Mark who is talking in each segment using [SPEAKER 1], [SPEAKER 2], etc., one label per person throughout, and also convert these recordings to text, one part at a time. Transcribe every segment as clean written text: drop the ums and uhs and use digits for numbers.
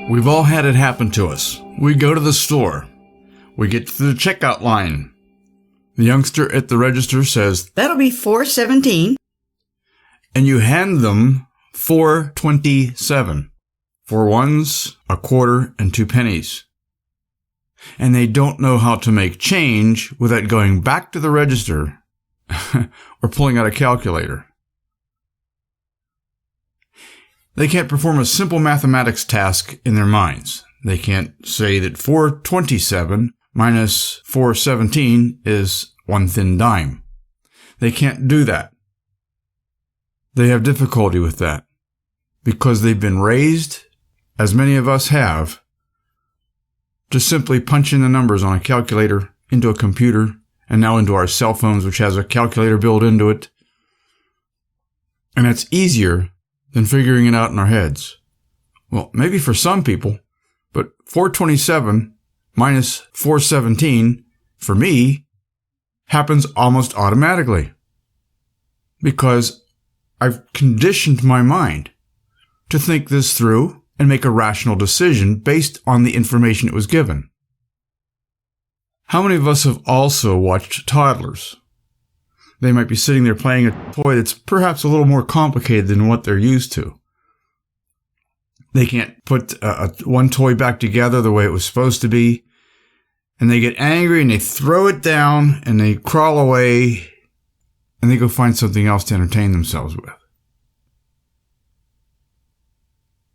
[SPEAKER 1] We've all had it happen to us. We go to the store. We get to the checkout line. The youngster at the register says,
[SPEAKER 2] "That'll be $4.17.
[SPEAKER 1] And you hand them $4.27. 4 ones, a quarter, and 2 pennies. And they don't know how to make change without going back to the register or pulling out a calculator. They can't perform a simple mathematics task in their minds. They can't say that 4.27 minus 4.17 is 1 thin dime. They can't do that. They have difficulty with that because they've been raised, as many of us have, to simply punch in the numbers on a calculator into a computer and now into our cell phones, which has a calculator built into it. And it's easier than figuring it out in our heads. Well, maybe for some people, but 427 minus 417, for me, happens almost automatically. Because I've conditioned my mind to think this through and make a rational decision based on the information it was given. How many of us have also watched toddlers? They might be sitting there playing a toy that's perhaps a little more complicated than what they're used to. They can't put one toy back together the way it was supposed to be. And they get angry and they throw it down and they crawl away and they go find something else to entertain themselves with.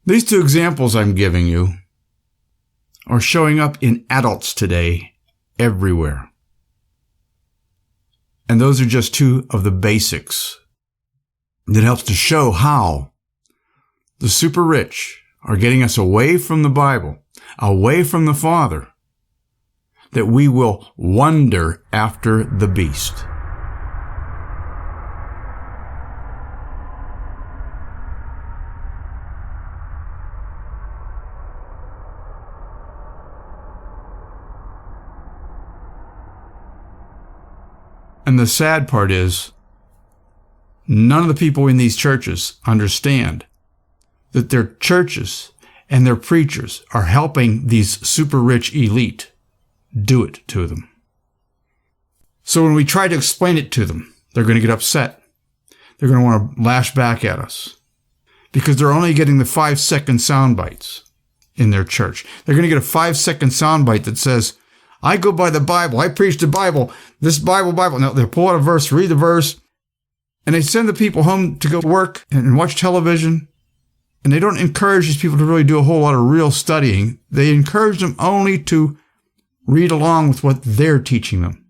[SPEAKER 1] These 2 examples I'm giving you are showing up in adults today everywhere. And those are just 2 of the basics that helps to show how the super rich are getting us away from the Bible, away from the Father, that we will wander after the beast. And the sad part is, none of the people in these churches understand that their churches and their preachers are helping these super rich elite do it to them. So when we try to explain it to them, they're going to get upset. They're going to want to lash back at us because they're only getting the 5-second sound bites in their church. They're going to get a 5-second sound bite that says, "I go by the Bible. I preach the Bible. This Bible. Now they pull out a verse, read the verse, and they send the people home to go work and watch television. And they don't encourage these people to really do a whole lot of real studying. They encourage them only to read along with what they're teaching them,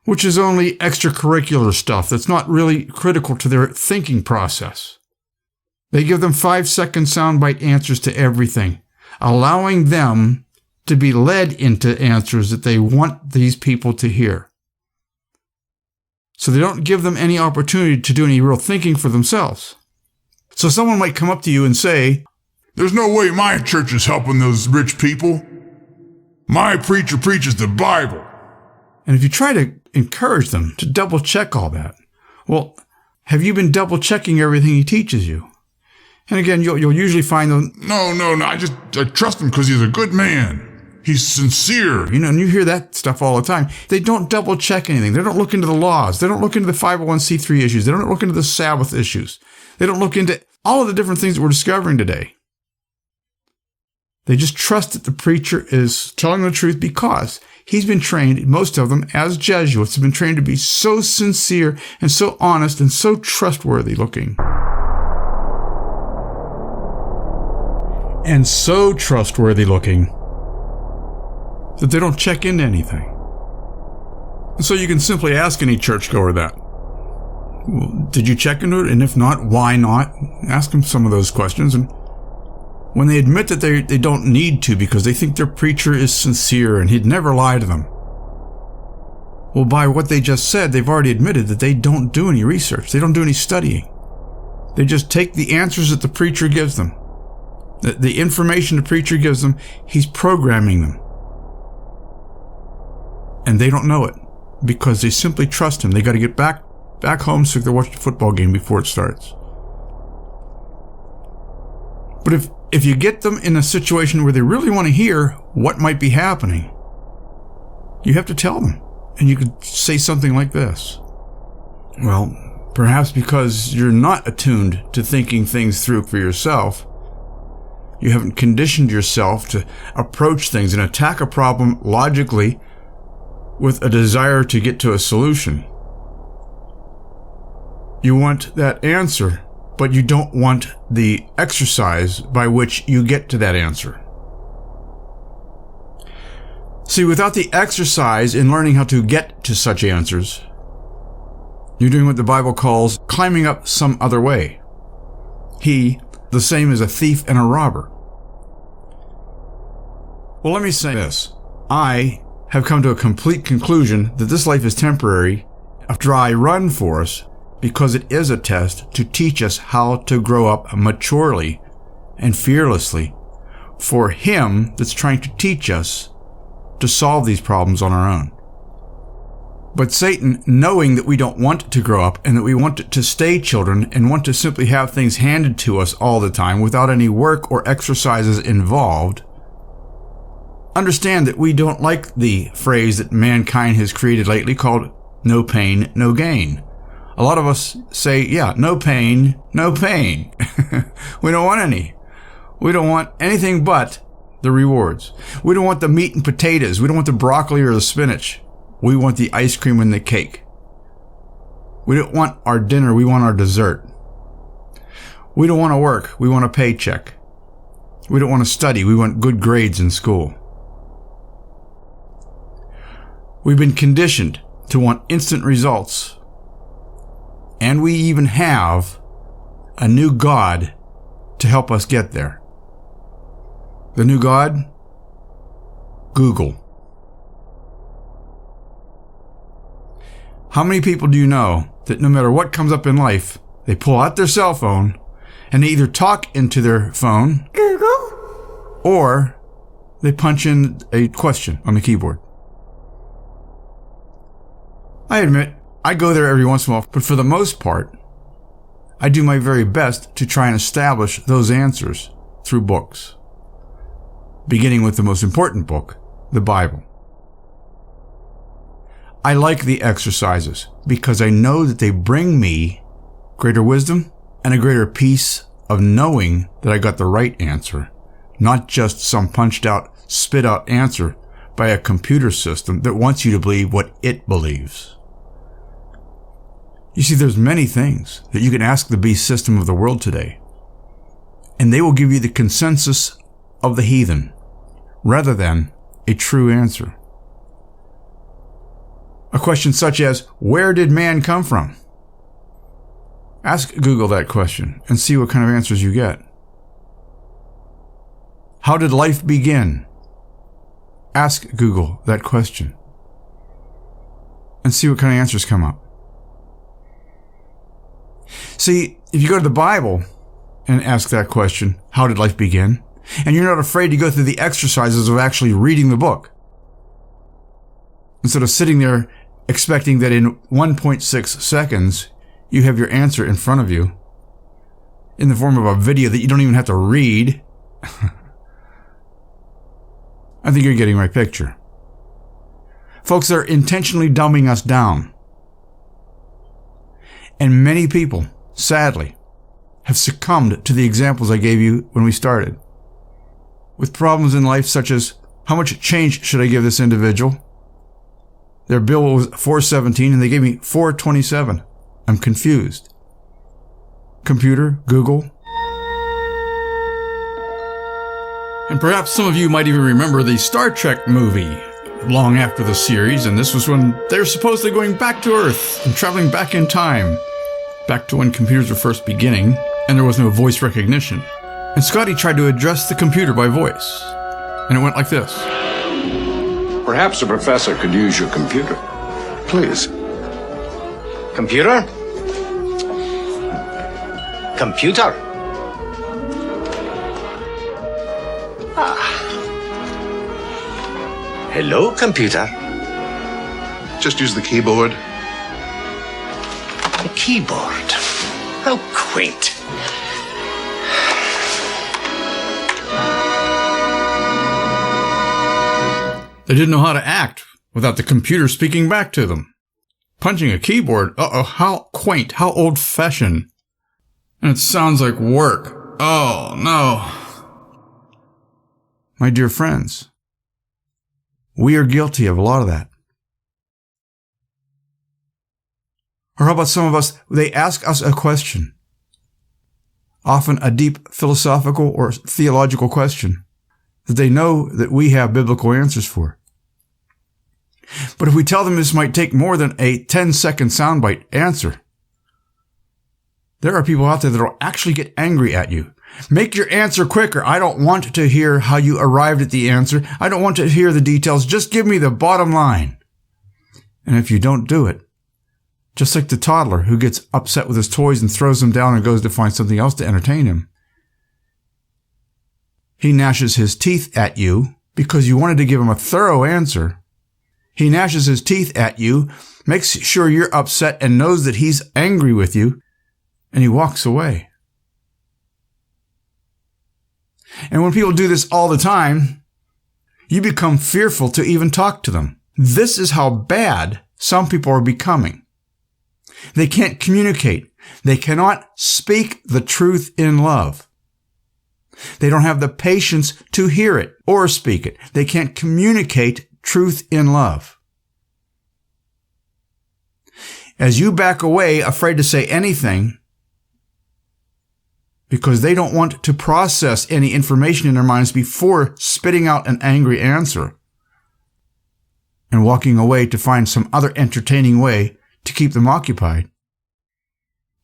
[SPEAKER 1] which is only extracurricular stuff that's not really critical to their thinking process. They give them 5-second soundbite answers to everything, allowing them to be led into answers that they want these people to hear. So they don't give them any opportunity to do any real thinking for themselves. So someone might come up to you and say,
[SPEAKER 3] "There's no way my church is helping those rich people. My preacher preaches the Bible."
[SPEAKER 1] And if you try to encourage them to double check all that, well, have you been double checking everything he teaches you? And again, you'll usually find them,
[SPEAKER 3] No, I trust him because he's a good man. He's sincere.
[SPEAKER 1] And you hear that stuff all the time. They don't double check anything. They don't look into the laws. They don't look into the 501c3 issues. They don't look into the Sabbath issues. They don't look into all of the different things that we're discovering today. They just trust that the preacher is telling the truth because he's been trained, most of them as Jesuits, have been trained to be so sincere and so honest and so trustworthy looking. And so trustworthy looking that they don't check into anything. And so you can simply ask any churchgoer that. Well, did you check into it? And if not, why not? Ask them some of those questions. And when they admit that they don't need to because they think their preacher is sincere and he'd never lie to them, well, by what they just said, they've already admitted that they don't do any research. They don't do any studying. They just take the answers that the preacher gives them. The information the preacher gives them, he's programming them. And they don't know it because they simply trust him. They got to get back home so they can watch the football game before it starts. But if you get them in a situation where they really want to hear what might be happening, you have to tell them. And you could say something like this. Well, perhaps because you're not attuned to thinking things through for yourself, you haven't conditioned yourself to approach things and attack a problem logically with a desire to get to a solution. You want that answer, but you don't want the exercise by which you get to that answer. See, without the exercise in learning how to get to such answers, you're doing what the Bible calls climbing up some other way. He, the same as a thief and a robber. Well, let me say this. I have come to a complete conclusion that this life is temporary, a dry run for us, because it is a test to teach us how to grow up maturely and fearlessly for Him that's trying to teach us to solve these problems on our own. But Satan, knowing that we don't want to grow up and that we want to stay children and want to simply have things handed to us all the time without any work or exercises involved, understand that we don't like the phrase that mankind has created lately called no pain, no gain. A lot of us say, yeah, no pain, no pain. We don't want any. We don't want anything but the rewards. We don't want the meat and potatoes. We don't want the broccoli or the spinach. We want the ice cream and the cake. We don't want our dinner. We want our dessert. We don't want to work. We want a paycheck. We don't want to study. We want good grades in school. We've been conditioned to want instant results. And we even have a new God to help us get there. The new God? Google. How many people do you know that no matter what comes up in life, they pull out their cell phone and they either talk into their phone,
[SPEAKER 2] Google,
[SPEAKER 1] or they punch in a question on the keyboard? I admit, I go there every once in a while, but for the most part, I do my very best to try and establish those answers through books, beginning with the most important book, the Bible. I like the exercises because I know that they bring me greater wisdom and a greater peace of knowing that I got the right answer, not just some punched out, spit out answer by a computer system that wants you to believe what it believes. You see, there's many things that you can ask the beast system of the world today, and they will give you the consensus of the heathen rather than a true answer. A question such as, where did man come from? Ask Google that question and see what kind of answers you get. How did life begin? Ask Google that question and see what kind of answers come up. See, if you go to the Bible and ask that question, how did life begin? And you're not afraid to go through the exercises of actually reading the book, instead of sitting there expecting that in 1.6 seconds, you have your answer in front of you in the form of a video that you don't even have to read. I think you're getting my picture. Folks, they're intentionally dumbing us down. And many people, sadly, have succumbed to the examples I gave you when we started. With problems in life such as, how much change should I give this individual? Their bill was $4.17 and they gave me $4.27. I'm confused. Computer, Google. And perhaps some of you might even remember the Star Trek movie long after the series, and this was when they were supposedly going back to Earth and traveling back in time, back to when computers were first beginning and there was no voice recognition. And Scotty tried to address the computer by voice, and it went like this.
[SPEAKER 4] Perhaps the professor could use your computer. Please.
[SPEAKER 5] Computer? Computer? Hello, computer.
[SPEAKER 6] Just use the keyboard.
[SPEAKER 5] The keyboard. How quaint.
[SPEAKER 1] They didn't know how to act without the computer speaking back to them. Punching a keyboard, how quaint, how old-fashioned. And it sounds like work. Oh, no. My dear friends, we are guilty of a lot of that. Or how about some of us, they ask us a question, often a deep philosophical or theological question that they know that we have biblical answers for. But if we tell them this might take more than a 10-second soundbite answer, there are people out there that will actually get angry at you. Make your answer quicker. I don't want to hear how you arrived at the answer. I don't want to hear the details. Just give me the bottom line. And if you don't do it, just like the toddler who gets upset with his toys and throws them down and goes to find something else to entertain him, he gnashes his teeth at you because you wanted to give him a thorough answer. He gnashes his teeth at you, makes sure you're upset and knows that he's angry with you, and he walks away. And when people do this all the time, you become fearful to even talk to them. This is how bad some people are becoming. They can't communicate. They cannot speak the truth in love. They don't have the patience to hear it or speak it. They can't communicate truth in love. As you back away, afraid to say anything, because they don't want to process any information in their minds before spitting out an angry answer and walking away to find some other entertaining way to keep them occupied.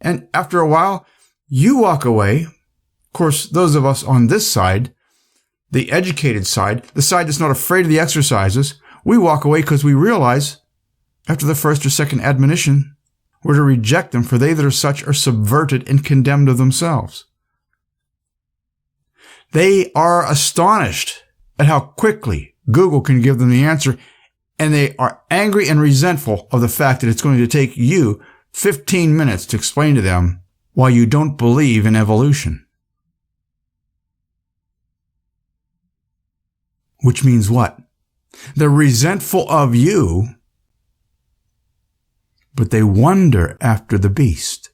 [SPEAKER 1] And after a while, you walk away. Of course, those of us on this side, the educated side, the side that's not afraid of the exercises, we walk away because we realize, after the first or second admonition, we're to reject them, for they that are such are subverted and condemned of themselves. They are astonished at how quickly Google can give them the answer, and they are angry and resentful of the fact that it's going to take you 15 minutes to explain to them why you don't believe in evolution. Which means what? They're resentful of you, but they wonder after the beast.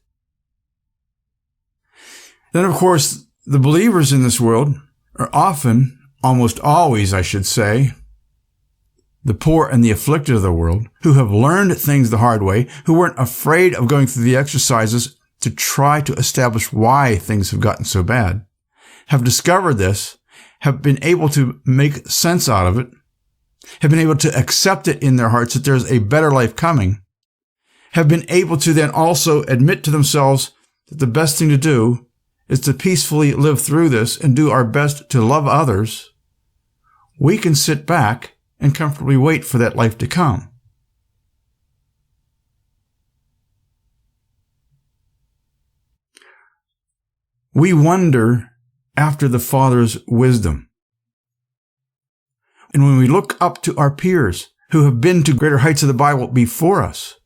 [SPEAKER 1] Then, of course, the believers in this world are often, almost always, I should say, the poor and the afflicted of the world, who have learned things the hard way, who weren't afraid of going through the exercises to try to establish why things have gotten so bad, have discovered this, have been able to make sense out of it, have been able to accept it in their hearts that there's a better life coming, have been able to then also admit to themselves that the best thing to do is to peacefully live through this and do our best to love others. We can sit back and comfortably wait for that life to come. We wonder after the Father's wisdom. And when we look up to our peers who have been to greater heights of the Bible before us,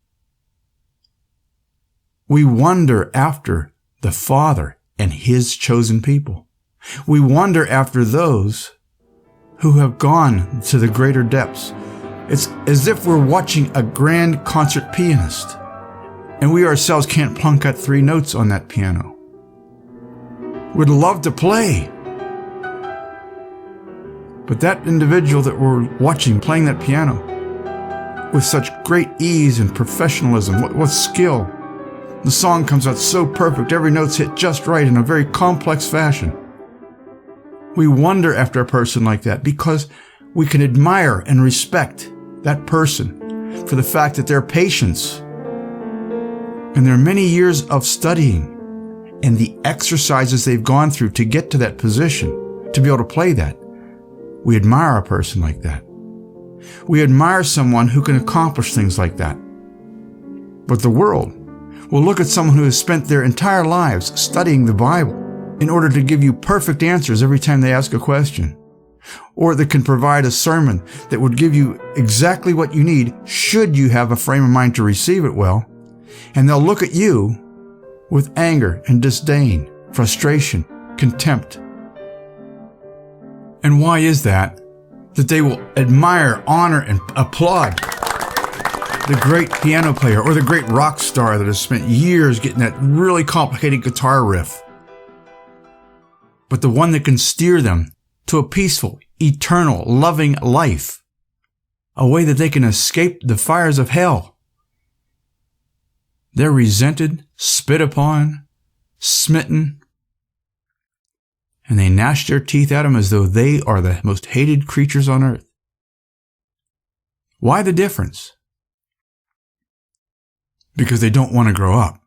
[SPEAKER 1] we wonder after the Father and His chosen people. We wonder after those who have gone to the greater depths. It's as if we're watching a grand concert pianist, and we ourselves can't plunk out 3 notes on that piano. We'd love to play, but that individual that we're watching playing that piano with such great ease and professionalism, what skill. The song comes out so perfect, every note's hit just right in a very complex fashion. We wonder after a person like that because we can admire and respect that person for the fact that their patience and their many years of studying and the exercises they've gone through to get to that position, to be able to play that. We admire a person like that. We admire someone who can accomplish things like that. But the world will look at someone who has spent their entire lives studying the Bible in order to give you perfect answers every time they ask a question. or that can provide a sermon that would give you exactly what you need should you have a frame of mind to receive it well. And they'll look at you with anger and disdain, frustration, contempt. And why is that? That they will admire, honor, and applaud the great piano player or the great rock star that has spent years getting that really complicated guitar riff. But the one that can steer them to a peaceful, eternal, loving life, a way that they can escape the fires of hell. They're resented, spit upon, smitten, and they gnash their teeth at them as though they are the most hated creatures on earth. Why the difference? Because they don't want to grow up.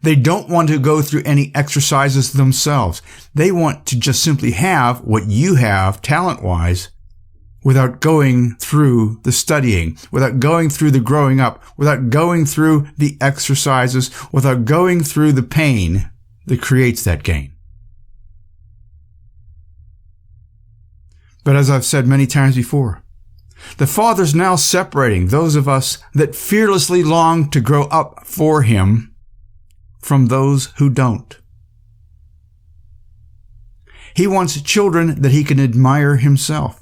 [SPEAKER 1] They don't want to go through any exercises themselves. They want to just simply have what you have, talent-wise, without going through the studying, without going through the growing up, without going through the exercises, without going through the pain that creates that gain. But as I've said many times before, the Father's now separating those of us that fearlessly long to grow up for Him from those who don't. He wants children that He can admire Himself.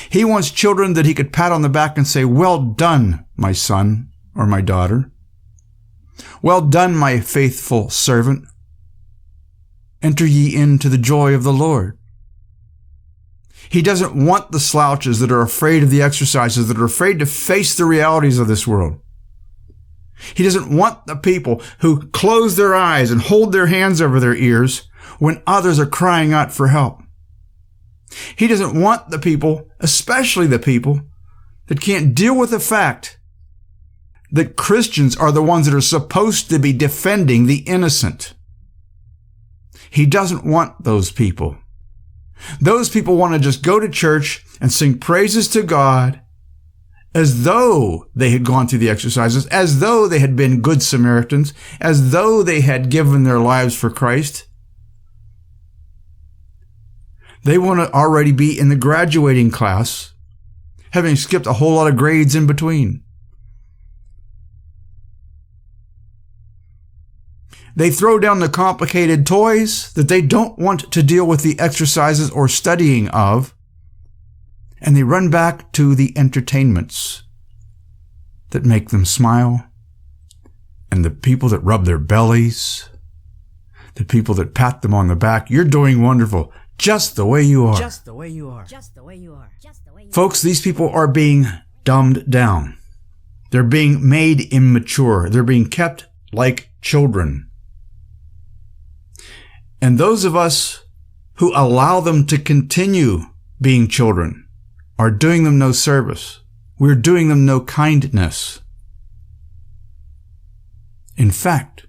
[SPEAKER 1] He wants children that He could pat on the back and say, "Well done, my son or my daughter. Well done, my faithful servant. Enter ye into the joy of the Lord." He doesn't want the slouches that are afraid of the exercises, that are afraid to face the realities of this world. He doesn't want the people who close their eyes and hold their hands over their ears when others are crying out for help. He doesn't want the people, especially the people, that can't deal with the fact that Christians are the ones that are supposed to be defending the innocent. He doesn't want those people. Those people want to just go to church and sing praises to God as though they had gone through the exercises, as though they had been good Samaritans, as though they had given their lives for Christ. They want to already be in the graduating class, having skipped a whole lot of grades in between. They throw down the complicated toys that they don't want to deal with the exercises or studying of, and they run back to the entertainments that make them smile, and the people that rub their bellies, the people that pat them on the back. "You're doing wonderful, just the way you are."
[SPEAKER 2] Just the way you are. Just the way you are.
[SPEAKER 1] Folks, these people are being dumbed down. They're being made immature. They're being kept like children. And those of us who allow them to continue being children are doing them no service. We're doing them no kindness. In fact,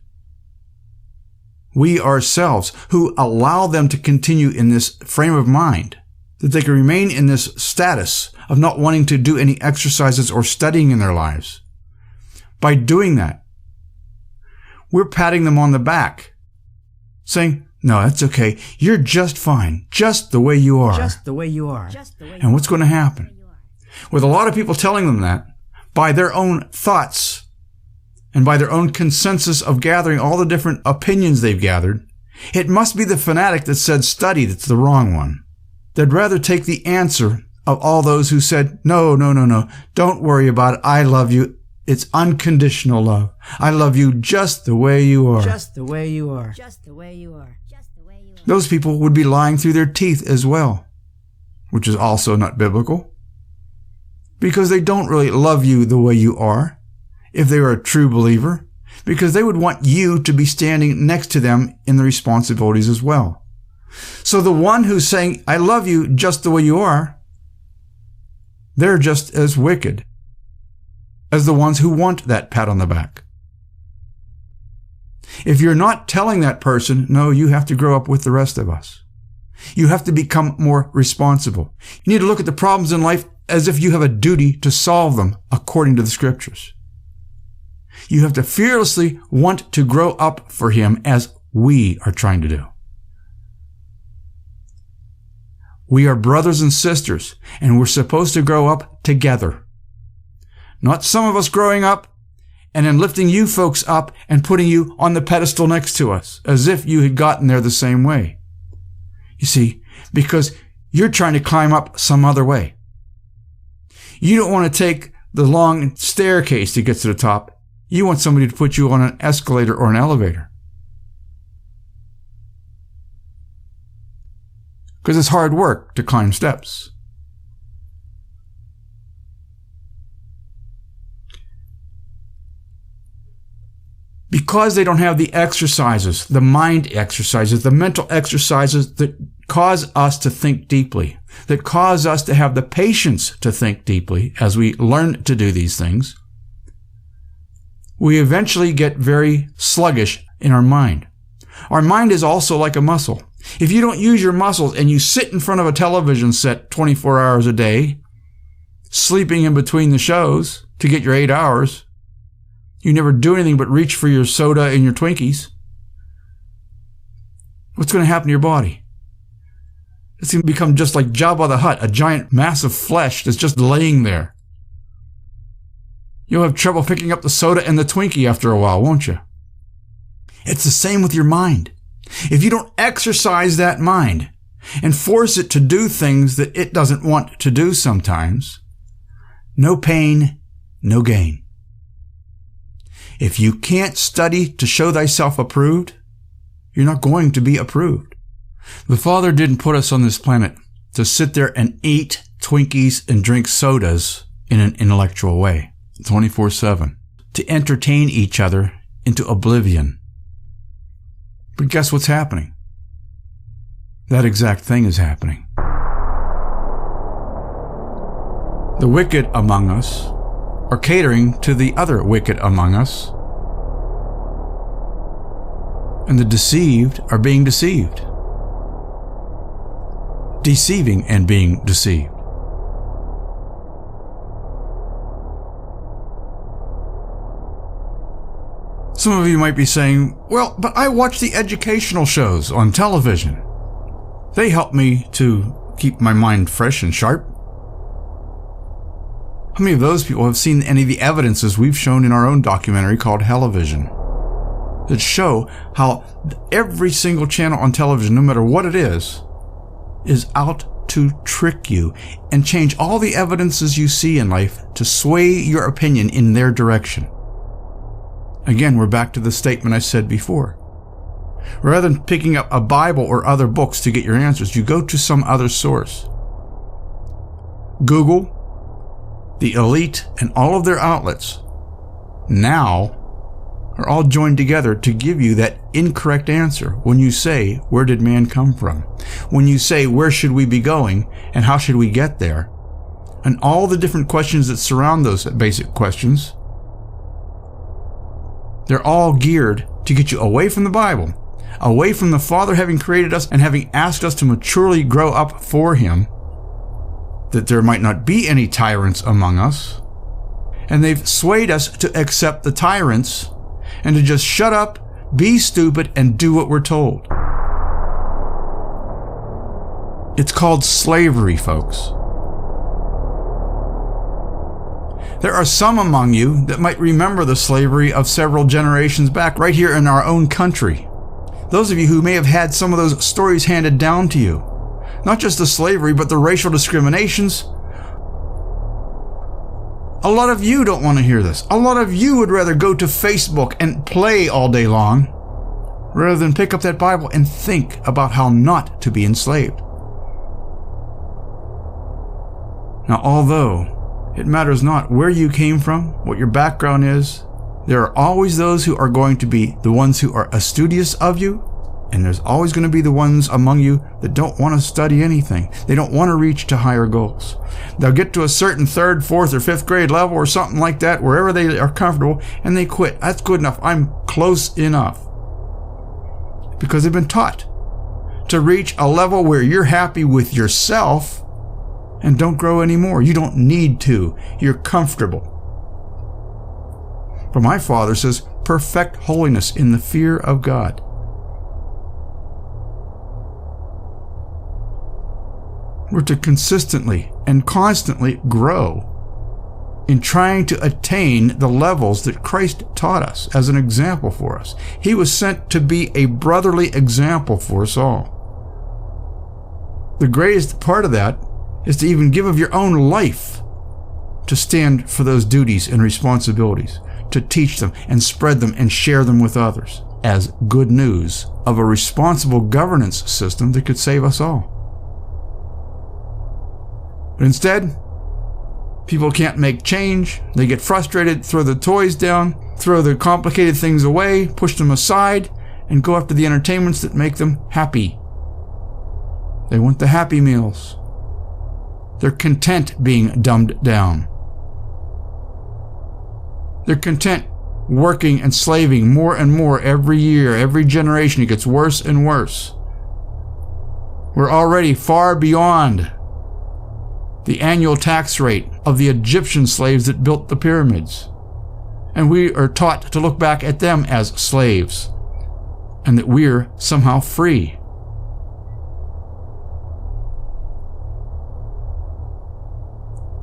[SPEAKER 1] we ourselves who allow them to continue in this frame of mind, that they can remain in this status of not wanting to do any exercises or studying in their lives, by doing that, we're patting them on the back, saying, "No, that's okay. You're just fine, just the way you are."
[SPEAKER 2] Just the way you are.
[SPEAKER 1] And what's going to happen? With a lot of people telling them that, by their own thoughts and by their own consensus of gathering all the different opinions they've gathered, it must be the fanatic that said study that's the wrong one. They'd rather take the answer of all those who said, no, don't worry about it. I love you. It's unconditional love. I love you just the way you are.
[SPEAKER 2] Just the way you are. Just the way you are.
[SPEAKER 1] Those people would be lying through their teeth as well, which is also not biblical, because they don't really love you the way you are, if they were a true believer, because they would want you to be standing next to them in the responsibilities as well. So the one who's saying, "I love you just the way you are," they're just as wicked as the ones who want that pat on the back. If you're not telling that person, "No, you have to grow up with the rest of us. You have to become more responsible. You need to look at the problems in life as if you have a duty to solve them according to the Scriptures. You have to fearlessly want to grow up for Him as we are trying to do." We are brothers and sisters, and we're supposed to grow up together. Not some of us growing up and then lifting you folks up and putting you on the pedestal next to us, as if you had gotten there the same way. You see, because you're trying to climb up some other way. You don't want to take the long staircase to get to the top. You want somebody to put you on an escalator or an elevator. Because it's hard work to climb steps. Because they don't have the exercises, the mind exercises, the mental exercises that cause us to think deeply, that cause us to have the patience to think deeply as we learn to do these things, we eventually get very sluggish in our mind. Our mind is also like a muscle. If you don't use your muscles and you sit in front of a television set 24 hours a day, sleeping in between the shows to get your 8 hours, you never do anything but reach for your soda and your Twinkies, what's going to happen to your body? It's going to become just like Jabba the Hutt, a giant mass of flesh that's just laying there. You'll have trouble picking up the soda and the Twinkie after a while, won't you? It's the same with your mind. If you don't exercise that mind and force it to do things that it doesn't want to do sometimes, no pain, no gain. If you can't study to show thyself approved, you're not going to be approved. The Father didn't put us on this planet to sit there and eat Twinkies and drink sodas in an intellectual way, 24/7, to entertain each other into oblivion. But guess what's happening? That exact thing is happening. The wicked among us are catering to the other wicked among us, and the deceived are being deceived, deceiving and being deceived. Some of you might be saying, well, but I watch the educational shows on television. They help me to keep my mind fresh and sharp. How many of those people have seen any of the evidences we've shown in our own documentary called Hellivision, that show how every single channel on television, no matter what it is out to trick you and change all the evidences you see in life to sway your opinion in their direction? Again, we're back to the statement I said before. Rather than picking up a Bible or other books to get your answers, you go to some other source. Google, the elite, and all of their outlets now are all joined together to give you that incorrect answer when you say, where did man come from? When you say, where should we be going and how should we get there? And all the different questions that surround those basic questions, they're all geared to get you away from the Bible, away from the Father having created us and having asked us to maturely grow up for Him, that there might not be any tyrants among us. And they've swayed us to accept the tyrants and to just shut up, be stupid, and do what we're told. It's called slavery, folks. There are some among you that might remember the slavery of several generations back right here in our own country. Those of you who may have had some of those stories handed down to you. Not just the slavery, but the racial discriminations. A lot of you don't want to hear this. A lot of you would rather go to Facebook and play all day long rather than pick up that Bible and think about how not to be enslaved. Now, although it matters not where you came from, what your background is, there are always those who are going to be the ones who are studious of you, and there's always going to be the ones among you that don't want to study anything. They don't want to reach to higher goals. They'll get to a certain 3rd, 4th, or 5th grade level or something like that, wherever they are comfortable, and they quit. That's good enough. I'm close enough. Because they've been taught to reach a level where you're happy with yourself and don't grow anymore. You don't need to. You're comfortable. But my Father says, perfect holiness in the fear of God. We're to consistently and constantly grow in trying to attain the levels that Christ taught us as an example for us. He was sent to be a brotherly example for us all. The greatest part of that is to even give of your own life to stand for those duties and responsibilities, to teach them and spread them and share them with others as good news of a responsible governance system that could save us all. But instead, people can't make change. They get frustrated, throw the toys down, throw the complicated things away, push them aside, and go after the entertainments that make them happy. They want the happy meals. They're content being dumbed down. They're content working and slaving more and more every year, every generation. It gets worse and worse. We're already far beyond the annual tax rate of the Egyptian slaves that built the pyramids. And we are taught to look back at them as slaves, and that we're somehow free.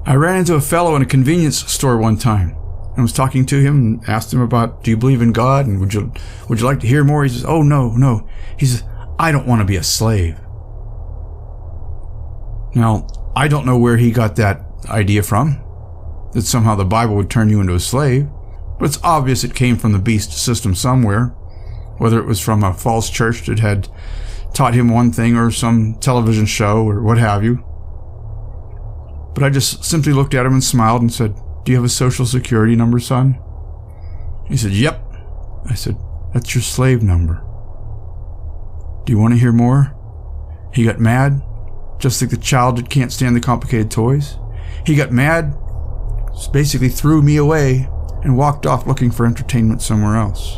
[SPEAKER 1] I ran into a fellow in a convenience store one time and was talking to him and asked him about, do you believe in God? And would you like to hear more? He says, oh, no. He says, I don't want to be a slave. Now, I don't know where he got that idea from, that somehow the Bible would turn you into a slave, but it's obvious it came from the beast system somewhere, whether it was from a false church that had taught him one thing or some television show or what have you. But I just simply looked at him and smiled and said, do you have a social security number, son? He said, yep. I said, that's your slave number. Do you want to hear more? He got mad, just like the child that can't stand the complicated toys. He got mad, basically threw me away, and walked off looking for entertainment somewhere else.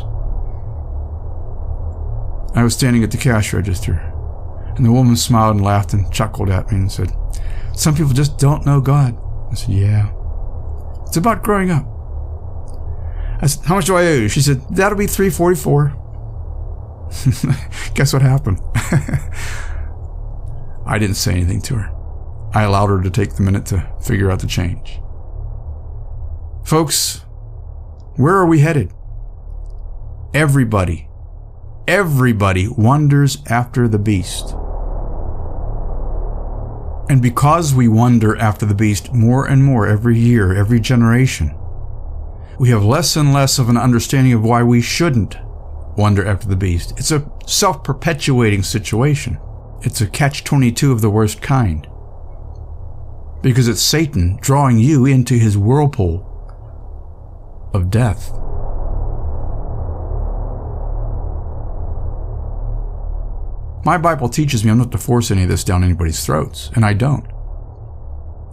[SPEAKER 1] I was standing at the cash register, and the woman smiled and laughed and chuckled at me and said, some people just don't know God. I said, yeah. It's about growing up. I said, how much do I owe you? She said, that'll be $3.44. Guess what happened? I didn't say anything to her. I allowed her to take the minute to figure out the change. Folks, where are we headed? Everybody wonders after the beast. And because we wonder after the beast more and more every year, every generation, we have less and less of an understanding of why we shouldn't wonder after the beast. It's a self-perpetuating situation. It's a catch-22 of the worst kind. Because it's Satan drawing you into his whirlpool of death. My Bible teaches me I'm not to force any of this down anybody's throats, and I don't.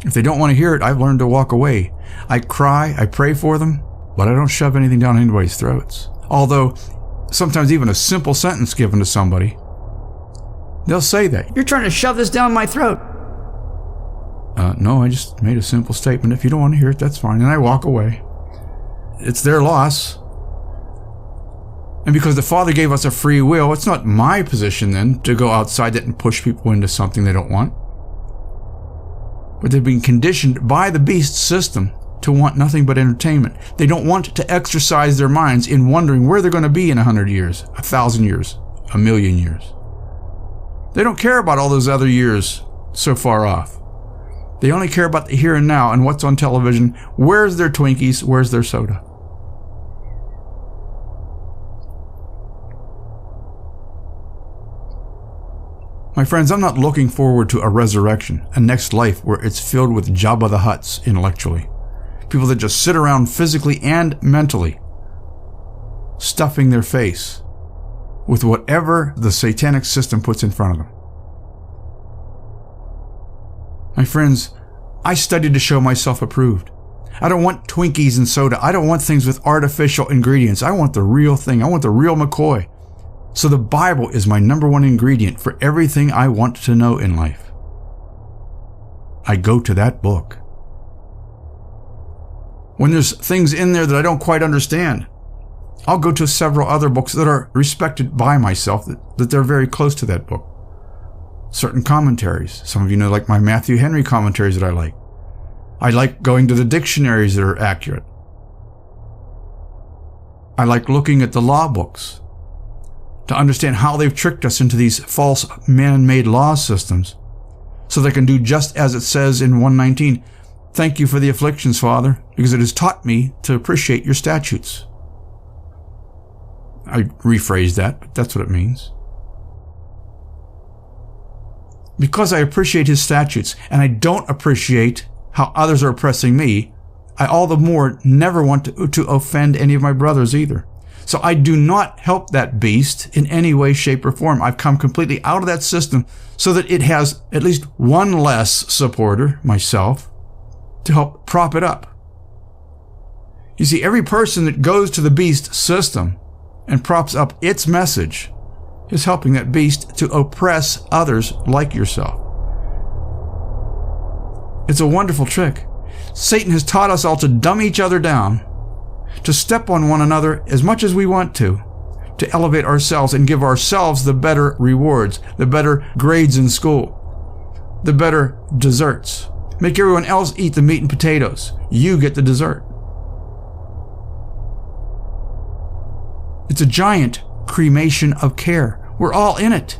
[SPEAKER 1] If they don't want to hear it, I've learned to walk away. I cry, I pray for them, but I don't shove anything down anybody's throats. Although, sometimes even a simple sentence given to somebody, they'll say that. You're trying to shove this down my throat. No, I just made a simple statement. If you don't want to hear it, that's fine. And I walk away. It's their loss. And because the Father gave us a free will, it's not my position then to go outside it and push people into something they don't want. But they've been conditioned by the beast system to want nothing but entertainment. They don't want to exercise their minds in wondering where they're going to be in 100 years, 1,000 years, 1,000,000 years. They don't care about all those other years so far off. They only care about the here and now and what's on television. Where's their Twinkies? Where's their soda? My friends, I'm not looking forward to a resurrection, a next life where it's filled with Jabba the Hutts intellectually. People that just sit around physically and mentally, stuffing their face with whatever the satanic system puts in front of them. My friends, I studied to show myself approved. I don't want Twinkies and soda. I don't want things with artificial ingredients. I want the real thing. I want the real McCoy. So the Bible is my number one ingredient for everything I want to know in life. I go to that book. When there's things in there that I don't quite understand, I'll go to several other books that are respected by myself, that they're very close to that book. certain commentaries. Some of you know, like my Matthew Henry commentaries that I like. I like going to the dictionaries that are accurate. I like looking at the law books to understand how they've tricked us into these false man-made law systems so they can do just as it says in 119. Thank you for the afflictions, Father, because it has taught me to appreciate your statutes. I rephrased that, but that's what it means. Because I appreciate his statutes and I don't appreciate how others are oppressing me, I all the more never want to offend any of my brothers either. So I do not help that beast in any way, shape, or form. I've come completely out of that system so that it has at least one less supporter, myself, to help prop it up. You see, every person that goes to the beast system and props up its message is helping that beast to oppress others like yourself. It's a wonderful trick. Satan has taught us all to dumb each other down, to step on one another as much as we want to elevate ourselves and give ourselves the better rewards, the better grades in school, the better desserts. Make everyone else eat the meat and potatoes. You get the dessert. It's a giant cremation of care. We're all in it.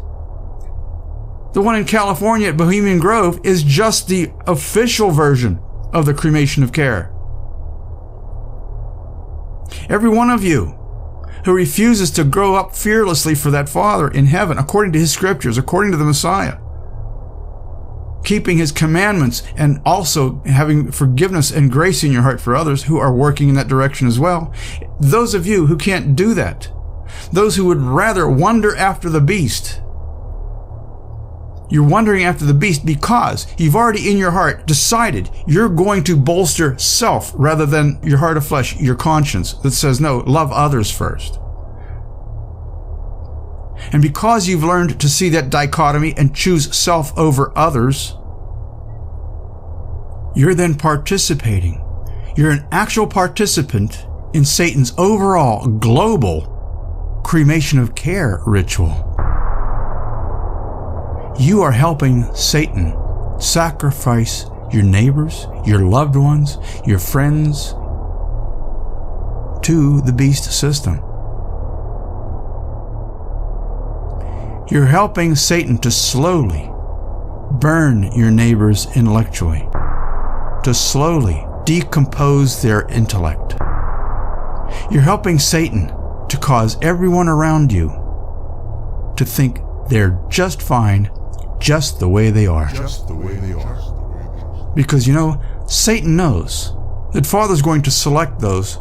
[SPEAKER 1] The one in California at Bohemian Grove is just the official version of the cremation of care. Every one of you who refuses to grow up fearlessly for that Father in heaven, according to his scriptures, according to the Messiah, keeping his commandments and also having forgiveness and grace in your heart for others who are working in that direction as well. Those of you who can't do that, those who would rather wander after the beast, you're wandering after the beast because you've already in your heart decided you're going to bolster self rather than your heart of flesh, your conscience that says, no, love others first. And because you've learned to see that dichotomy and choose self over others, you're then participating. You're an actual participant in Satan's overall global cremation of care ritual. You are helping Satan sacrifice your neighbors, your loved ones, your friends to the beast system. You're helping Satan to slowly burn your neighbors intellectually, to slowly decompose their intellect. You're helping Satan to cause everyone around you to think they're just fine, just the way they are.
[SPEAKER 3] Just the way they are.
[SPEAKER 1] Because, you know, Satan knows that Father's going to select those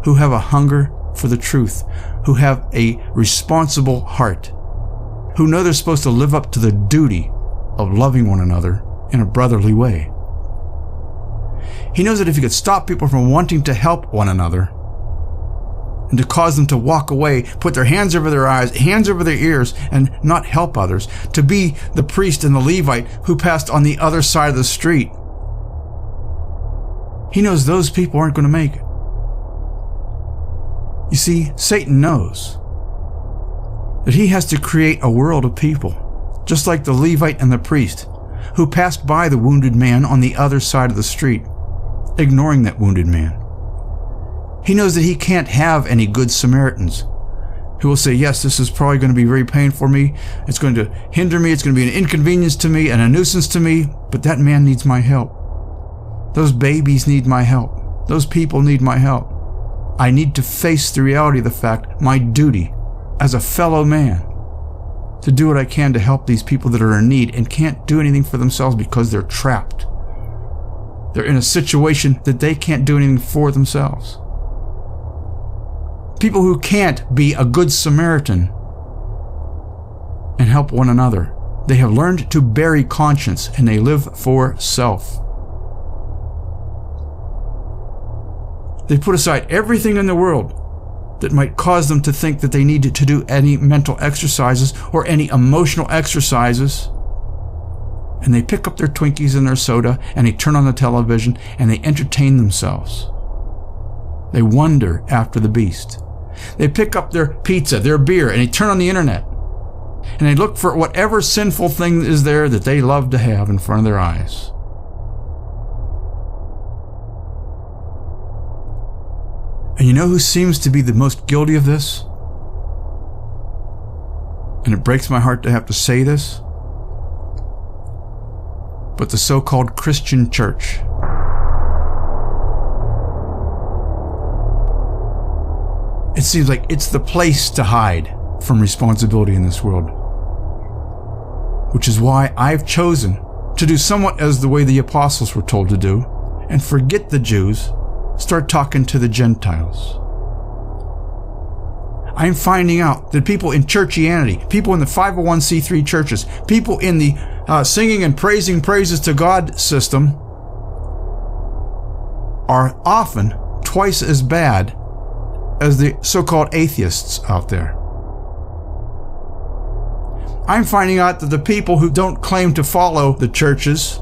[SPEAKER 1] who have a hunger for the truth, who have a responsible heart, who know they're supposed to live up to the duty of loving one another in a brotherly way. He knows that if he could stop people from wanting to help one another and to cause them to walk away, put their hands over their eyes, hands over their ears, and not help others, to be the priest and the Levite who passed on the other side of the street, he knows those people aren't going to make it. You see, Satan knows that he has to create a world of people, just like the Levite and the priest, who passed by the wounded man on the other side of the street, ignoring that wounded man. He knows that he can't have any good Samaritans who will say, yes, this is probably going to be very painful for me. It's going to hinder me. It's going to be an inconvenience to me and a nuisance to me. But that man needs my help. Those babies need my help. Those people need my help. I need to face the reality of the fact, my duty as a fellow man, to do what I can to help these people that are in need and can't do anything for themselves because they're trapped. They're in a situation that they can't do anything for themselves. People who can't be a good Samaritan and help one another. They have learned to bury conscience and they live for self. They put aside everything in the world that might cause them to think that they need to do any mental exercises or any emotional exercises. And they pick up their Twinkies and their soda and they turn on the television and they entertain themselves. They wander after the beast. They pick up their pizza, their beer, and they turn on the internet. and they look for whatever sinful thing is there that they love to have in front of their eyes. And you know who seems to be the most guilty of this? And it breaks my heart to have to say this, but the so-called Christian church. It seems like it's the place to hide from responsibility in this world. Which is why I've chosen to do somewhat as the way the apostles were told to do, and forget the Jews, start talking to the Gentiles. I'm finding out that people in churchianity, people in the 501c3 churches, people in the singing and praising praises to God system are often twice as bad as the so-called atheists out there. I'm finding out that the people who don't claim to follow the churches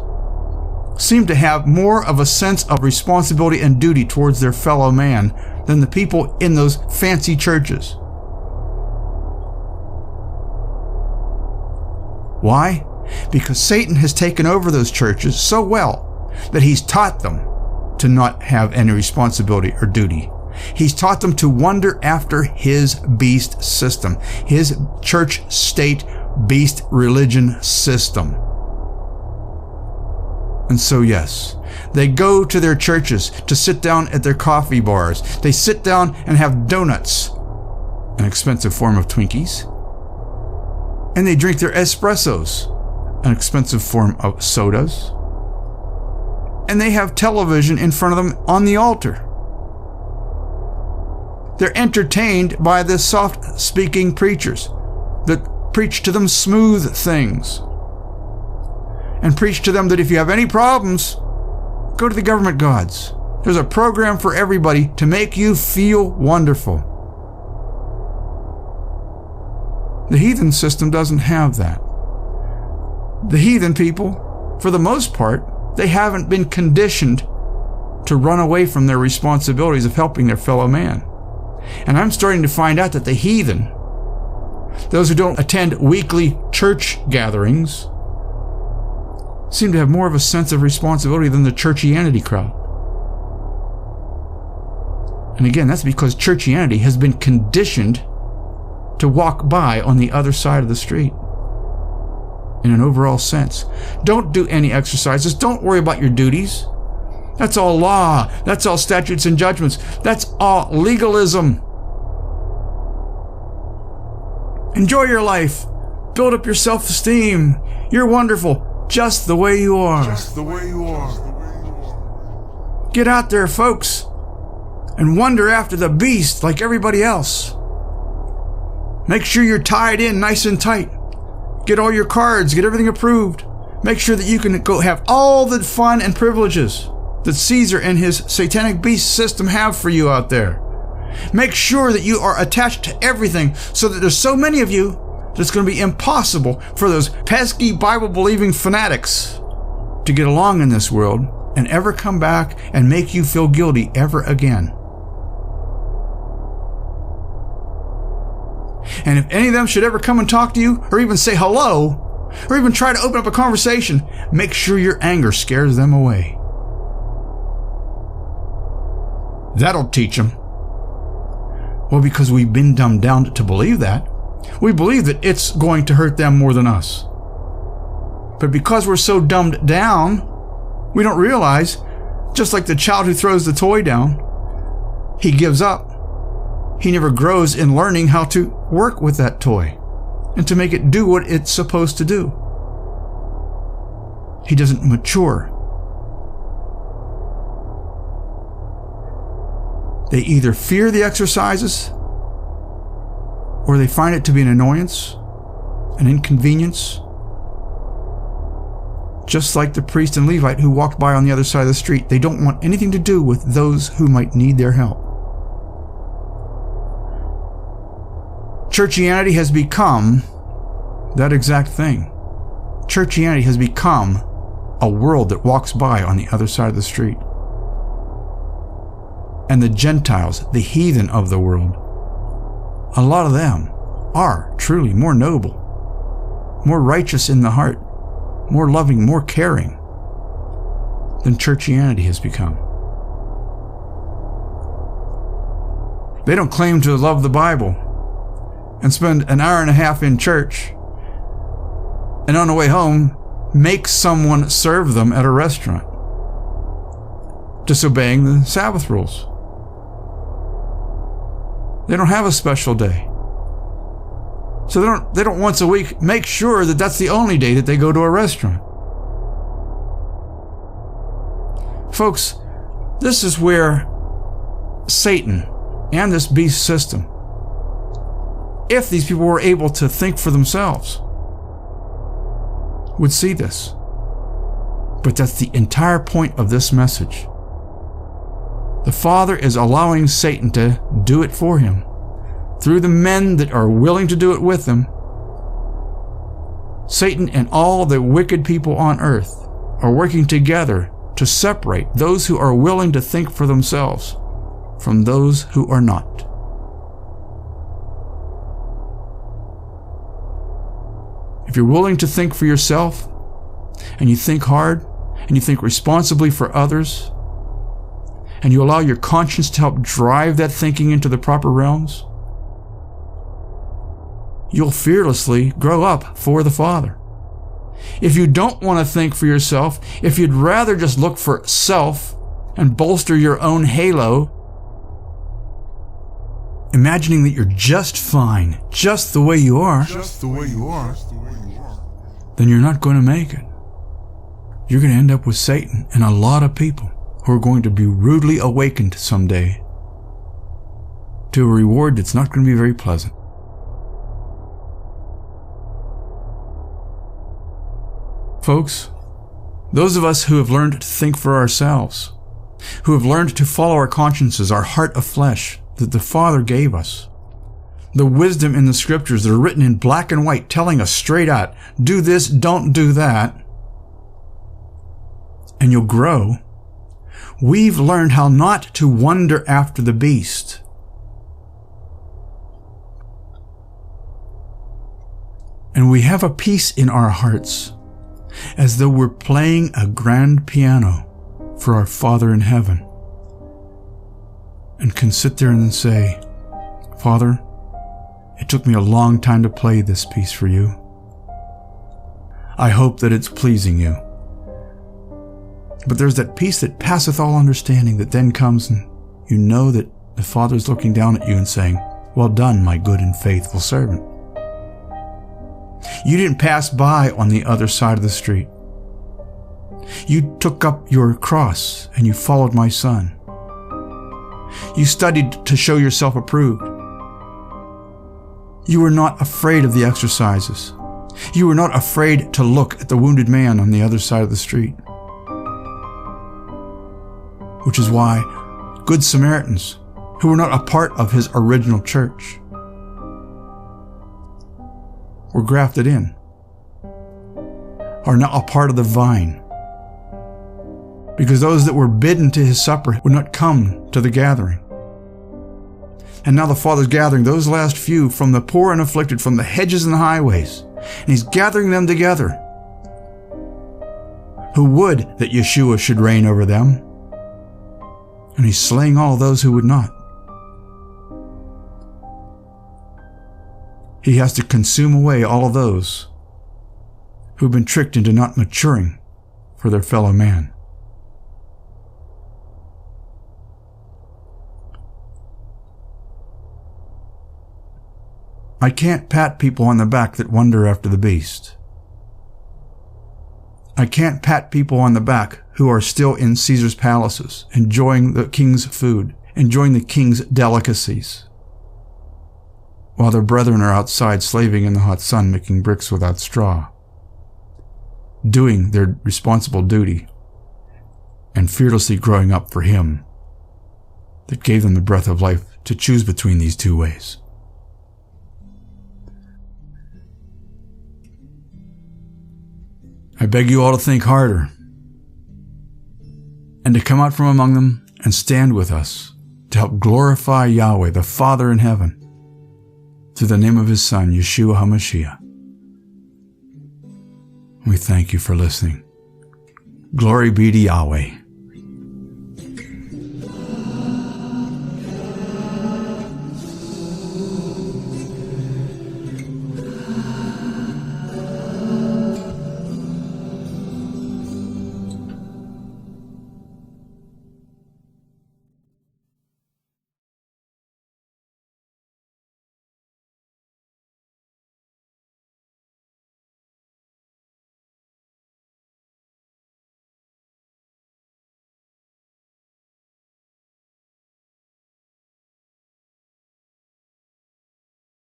[SPEAKER 1] seem to have more of a sense of responsibility and duty towards their fellow man than the people in those fancy churches. Why? Because Satan has taken over those churches so well that he's taught them to not have any responsibility or duty. He's taught them to wander after his beast system, his church-state beast religion system. And so yes, they go to their churches to sit down at their coffee bars. They sit down and have donuts, an expensive form of Twinkies. And they drink their espressos, an expensive form of sodas. And they have television in front of them on the altar. They're entertained by the soft-speaking preachers that preach to them smooth things and preach to them that if you have any problems, go to the government gods. There's a program for everybody to make you feel wonderful. The heathen system doesn't have that. The heathen people, for the most part, they haven't been conditioned to run away from their responsibilities of helping their fellow man. And I'm starting to find out that the heathen, those who don't attend weekly church gatherings, seem to have more of a sense of responsibility than the churchianity crowd. And again, that's because churchianity has been conditioned to walk by on the other side of the street. In an overall sense. Don't do any exercises. Don't worry about your duties. That's all law. That's all statutes and judgments. That's all legalism. Enjoy your life. Build up your self-esteem. You're wonderful, just the way you are.
[SPEAKER 3] Just the way you are.
[SPEAKER 1] Get out there, folks, and wander after the beast like everybody else. Make sure you're tied in nice and tight. Get all your cards, get everything approved. Make sure that you can go have all the fun and privileges that Caesar and his satanic beast system have for you out there. Make sure that you are attached to everything so that there's so many of you that it's going to be impossible for those pesky Bible-believing fanatics to get along in this world and ever come back and make you feel guilty ever again. And if any of them should ever come and talk to you, or even say hello, or even try to open up a conversation, make sure your anger scares them away. That'll teach them. Well, because we've been dumbed down to believe that. We believe that it's going to hurt them more than us. But because we're so dumbed down, we don't realize, just like the child who throws the toy down, he gives up. He never grows in learning how to work with that toy and to make it do what it's supposed to do. He doesn't mature. They either fear the exercises or they find it to be an annoyance, an inconvenience. Just like the priest and Levite who walked by on the other side of the street, they don't want anything to do with those who might need their help. Churchianity has become that exact thing. Churchianity has become a world that walks by on the other side of the street. And the Gentiles, the heathen of the world, a lot of them are truly more noble more righteous in the heart, more loving, more caring than churchianity has become. They don't claim to love the Bible and spend an hour and a half in church, and on the way home make someone serve them at a restaurant, disobeying the Sabbath rules. They don't have a special day. So they don't once a week make sure that that's the only day that they go to a restaurant. Folks, this is where Satan and this beast system, if these people were able to think for themselves, would see this. But that's the entire point of this message. The Father is allowing Satan to do it for him through the men that are willing to do it with him. Satan and all the wicked people on earth are working together to separate those who are willing to think for themselves from those who are not. If you're willing to think for yourself, and you think hard, and you think responsibly for others, and you allow your conscience to help drive that thinking into the proper realms, you'll fearlessly grow up for the Father. If you don't want to think for yourself, if you'd rather just look for self and bolster your own halo, imagining that you're just fine, just the way you are, then you're not going to make it. You're going to end up with Satan and a lot of people who are going to be rudely awakened someday to a reward that's not going to be very pleasant. Folks, those of us who have learned to think for ourselves, who have learned to follow our consciences, our heart of flesh that the Father gave us, the wisdom in the scriptures that are written in black and white, telling us straight out, do this, don't do that, and you'll grow. We've learned how not to wander after the beast. And we have a peace in our hearts, as though we're playing a grand piano for our Father in heaven, and can sit there and say, Father, it took me a long time to play this piece for you. I hope that it's pleasing you. But there's that peace that passeth all understanding that then comes, and you know that the Father's looking down at you and saying, well done, my good and faithful servant. You didn't pass by on the other side of the street. You took up your cross and you followed my Son. You studied to show yourself approved. You were not afraid of the exercises. You were not afraid to look at the wounded man on the other side of the street. Which is why Good Samaritans, who were not a part of his original church, were grafted in, are now a part of the vine. Because those that were bidden to his supper would not come to the gathering. And now the Father's gathering those last few from the poor and afflicted, from the hedges and the highways, and he's gathering them together, who would that Yeshua should reign over them. And he's slaying all those who would not. He has to consume away all of those who've been tricked into not maturing for their fellow man. I can't pat people on the back that wander after the beast. I can't pat people on the back who are still in Caesar's palaces, enjoying the king's food, enjoying the king's delicacies, while their brethren are outside slaving in the hot sun, making bricks without straw, doing their responsible duty, and fearlessly growing up for him that gave them the breath of life to choose between these two ways. I beg you all to think harder, and to come out from among them and stand with us to help glorify Yahweh, the Father in heaven, through the name of his Son, Yeshua HaMashiach. We thank you for listening. Glory be to Yahweh.